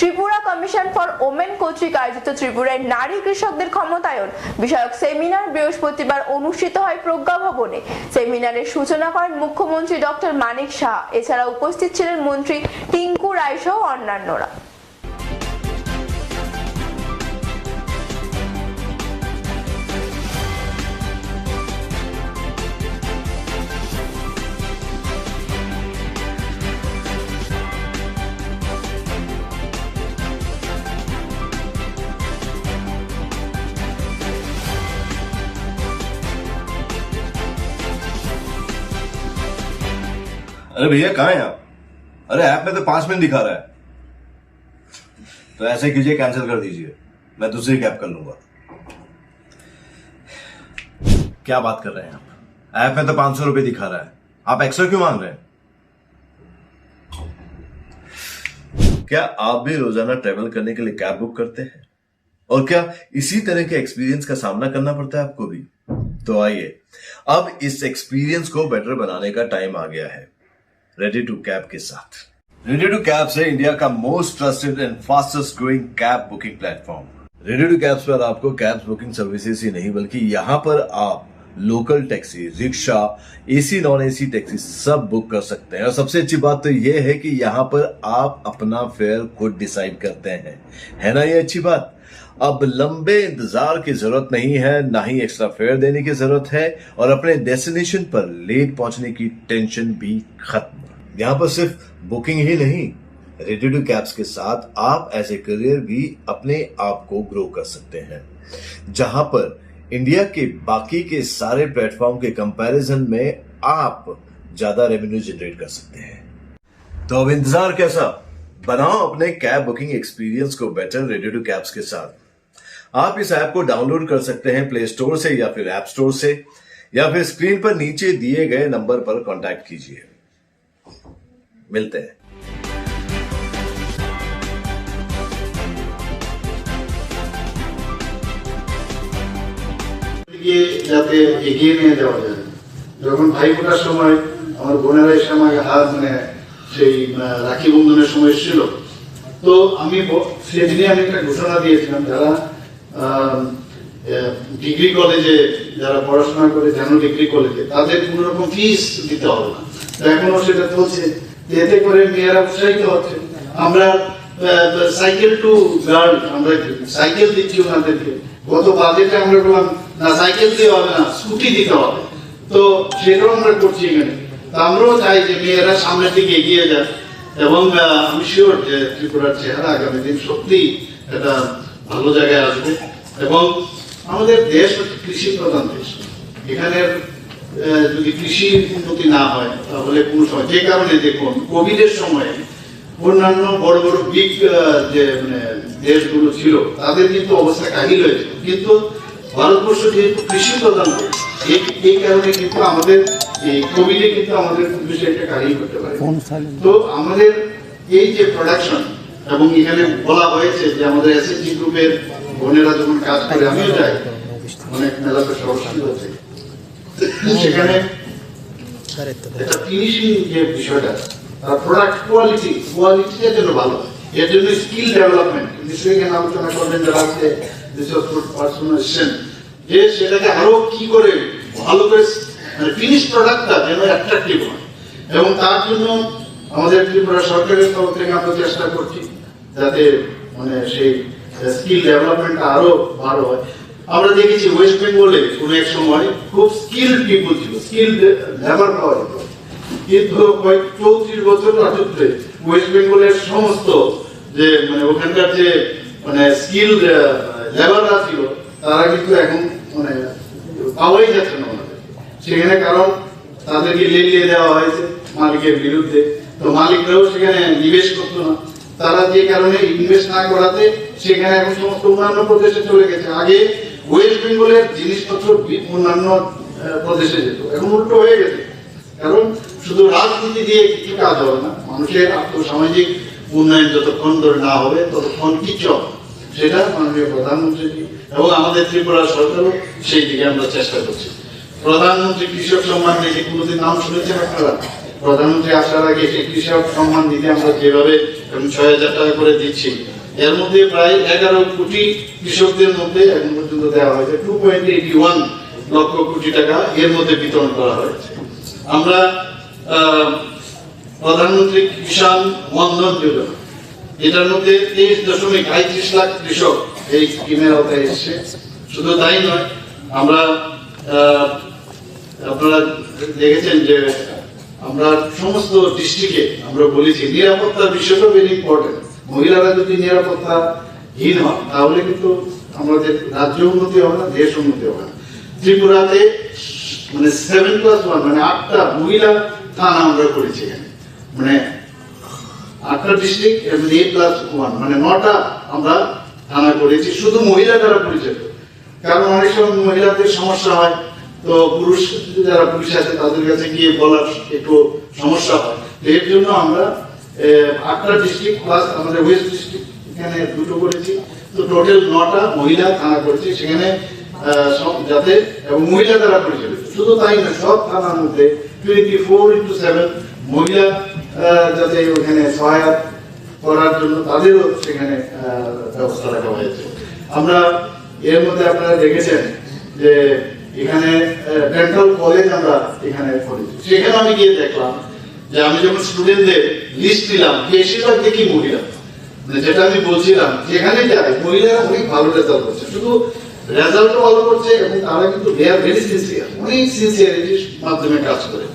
Tripura commission for women কর্তৃক আয়োজিত ত্রিপুরায় নারী কৃষকদের ক্ষমতায়ন বিষয়ক সেমিনার বৃহস্পতিবার অনুষ্ঠিত হয় প্রজ্ঞা ভবনে। সেমিনারের সূচনা করেন মুখ্যমন্ত্রী ডক্টর মানিক সাহা। এছাড়া উপস্থিত ছিলেন মন্ত্রী টিঙ্কু রায় সহ অন্যান্যরা। अरे भैया कहाँ हैं आप? अरे ऐप में तो 5 मिनट दिखा रहा है। तो ऐसे कीजिए, कैंसिल कर दीजिए, मैं दूसरी कैब कर लूंगा। क्या बात कर रहे हैं आप? ऐप में तो 500 रुपए दिखा रहा है, आप एक्स्ट्रा क्यों मांग रहे हैं? क्या आप भी रोजाना ट्रेवल करने के लिए कैब बुक करते हैं? और क्या इसी तरह के एक्सपीरियंस का सामना करना पड़ता है आपको भी? तो आइए, अब इस एक्सपीरियंस को बेटर बनाने का टाइम आ गया है रेडी टू कैब के साथ। रेडी टू कैब से इंडिया का most trusted and fastest growing cab booking platform. Ready to cabs पर आपको कैब बुकिंग सर्विसेज ही नहीं बल्कि यहाँ पर आप local taxi, rickshaw, AC non AC taxi सब बुक कर सकते हैं। और सबसे अच्छी बात तो ये है कि यहाँ पर आप अपना फेयर खुद डिसाइड करते हैं। है ना ये अच्छी बात? अब लंबे इंतजार की जरूरत नहीं है, ना ही एक्स्ट्रा फेयर देने की जरूरत है, और अपने डेस्टिनेशन पर लेट पहुंचने की टेंशन भी खत्म। यहाँ पर सिर्फ बुकिंग ही नहीं, रेडी टू कैब्स के साथ आप एज ए करियर भी अपने आप को ग्रो कर सकते हैं, जहां पर इंडिया के बाकी के सारे प्लेटफॉर्म के कंपैरिजन में आप ज्यादा रेवेन्यू जनरेट कर सकते हैं। तो अब इंतजार कैसा? बनाओ अपने कैब बुकिंग एक्सपीरियंस को बेटर रेडी टू कैब्स के साथ। आप इस ऐप को डाउनलोड कर सकते हैं प्ले स्टोर से या फिर ऐप स्टोर से, या फिर स्क्रीन पर नीचे दिए गए नंबर पर कांटेक्ट कीजिए। मिलते हैं। যাতে এগিয়ে নিয়ে যাওয়া যায়। যখন ভাই ফোটার সময় আমার বোনেরা এসে আমাকে হাত সেই রাখি বন্ধনের সময় ছিল, তো আমি সেদিনে আমি একটা ঘোষণা দিয়েছিলাম, যারা ডিগ্রি কলেজে যারা পড়াশোনা করে যেন ডিগ্রি কলেজে তাদের কোন রকম ফিস দিতে হবে না। তো এখনো সেটা চলছে, এতে করে মেয়েরা উৎসাহিত হচ্ছে। আমরা সাইকেল টু গার্ল আমরা সাইকেল দিচ্ছি ওনাদেরকে। গত বাজেটে আমরা বললাম না সাইকেল দিয়ে হবে না, স্কুটি দিতে হবে। তো সেটাও আমরা করছি এখানে। তো আমরাও চাই যে মেয়েরা সামনের দিকে এগিয়ে যায়, এবং আমি শিওর যে ত্রিপুরার চেহারা আগামী দিন সত্যি একটা ভালো জায়গায় আসবে। এবং আমাদের দেশ হচ্ছে কৃষি প্রধান দেশ। এখানে যদি কৃষি উন্নতি না হয় তাহলে কোন সময়, যে কারণে দেখুন কোভিডের সময় অন্যান্য বড় বড় বিগ যে দেশগুলো ছিল তাদের কিন্তু অবস্থা কাহিল হয়েছিল, কিন্তু ভারতবর্ষ যেহেতু কৃষি প্রধান দেশ, এই কারণে কিন্তু আমাদের এই কোভিডে কিন্তু আমাদের বিষয়ে একটা কাহিল করতে পারে। তো আমাদের এই যে প্রোডাকশন, এবং এখানে বলা হয়েছে যে আমাদের এসএসজি গ্রুপের বোনেরা যখন কাজ করে, আমিও যাই অনেক মেলাতে সরাসরি হচ্ছে, সেখানে একটা ফিনিশিং যে বিষয়টা, প্রোডাক্ট কোয়ালিটিটা যেন ভালো, এর জন্য স্কিল ডেভেলপমেন্ট নিশ্চয়ই এখানে আলোচনা করবেন যারা আছে পার্সোনালাইজেশন, যে সেটাকে আরো কি করে ভালো করে ফিনিশ প্রোডাক্টটা যেন অ্যাট্রাকটিভ হয়। এবং তার জন্য আমাদের ত্রিপুরা সরকারের তরফ থেকে আমরা চেষ্টা করছি যাতে সেই স্কিল ডেভেলপমেন্টটা আরো ভালো হয়। আমরা দেখেছি ওয়েস্ট বেঙ্গলে কোনো এক সময় খুব স্কিল পিপল ছিল, স্কিল লেবার পাওয়া যেত, কিন্তু 34 বছর রাজত্বে ওয়েস্ট বেঙ্গলের সমস্ত যে ওখানকার যে স্কিল লেবাররা ছিল তারা কিন্তু এখন পাওয়াই যাচ্ছে না ওনাদের সেখানে, কারণ তাদেরকে লেলিয়ে দেওয়া হয়েছে মালিকের বিরুদ্ধে। তো মালিকরাও সেখানে নিবেশ করতো না, তারা যে কারণে ইনভেস্ট না করাতে সেখানে এখন সমস্ত অন্যান্য প্রদেশে চলে গেছে। আগে ওয়েস্ট বেঙ্গলের জিনিসপত্র অন্যান্য প্রদেশে যেত, এখন উল্টো হয়ে গেছে। কারণ শুধু রাজনীতি দিয়ে কিছু কাজ হবে না, মানুষের আর্থসামাজিক উন্নয়ন যতক্ষণ ধরে না হবে ততক্ষণ কিচ্ছু হবে। সেটা মাননীয় প্রধানমন্ত্রী এবং আমাদের ত্রিপুরা সরকারও সেই দিকে আমরা চেষ্টা করছি। প্রধানমন্ত্রী কৃষক সম্মান নিধি কোনোদিন নাম শুনেছেন আপনারা? প্রধানমন্ত্রী আসার আগে সেই কৃষক সম্মান নিধি আমরা যেভাবে ৬,০০০ টাকা করে দিচ্ছি, এর মধ্যে প্রায় 11 কোটি কৃষকদের মধ্যে এখন পর্যন্ত দেওয়া হয়েছে 2.81 লক্ষ কোটি টাকা এর মধ্যে বিতরণ করা হয়েছে। আমরা প্রধানমন্ত্রী কিষাণ মনধন যোজনা, এটার মধ্যে 23.35 লাখ কৃষক এই স্কিমের আওতায় এসেছে। শুধু তাই নয়, আমরা আপনারা দেখেছেন যে আমরা সমস্ত ডিস্ট্রিক্টে আমরা বলেছি নিরাপত্তার বিষয়টা ভেরি ইম্পর্টেন্ট। মহিলারা যদি নিরাপত্তাহীন হয় তাহলে কিন্তু আমাদের রাজ্য উন্নতি হবে না, দেশ উন্নতি হবে না। ত্রিপুরাতে মানে 7+1 মানে 8টা মহিলা থানা আমরা করেছি এখানে, মানে 8টা ডিস্ট্রিক্ট এবং 8+1 মানে 9টা আমরা থানা করেছি শুধু মহিলা দ্বারা পরিচালিত। কারণ অনেক সময় মহিলাদের সমস্যা হয়, তো পুরুষ যারা পুলিশ আছে তাদের কাছে গিয়ে বলার একটু সমস্যা হয়। তো এর জন্য আমরা 8টা ডিস্ট্রিক্ট প্লাস আমাদের ওয়েস্ট ডিস্ট্রিক্ট এখানে 2টো করেছি। তো টোটাল 9টা মহিলা থানা করেছি সেখানে সব যাতে এবং মহিলা দ্বারা পরিচালিত। শুধু তাই না, সব থানার মধ্যে 24/7 মহিলা যাতে ওখানে সহায়তা করার জন্য তাদেরও সেখানে ব্যবস্থা রাখা হয়েছে। আমরা এর মধ্যে আপনারা দেখেছেন যে এখানে ডেন্টাল কলেজ আমরা এখানে করেছি। সেখানে আমি গিয়ে দেখলাম যে আমি যখন স্টুডেন্টদের লিস্ট দিলাম বেশিরভাগ দেখি মহিলা, মানে যেটা আমি বলছিলাম যেখানে যায় মহিলারা অনেক ভালো রেজাল্ট করছে, শুধু রেজাল্টও ভালো করছে এবং তারা কিন্তু ভেরি সিনসিয়ার, অনেক সিনসিয়ারিটির মাধ্যমে কাজ করে।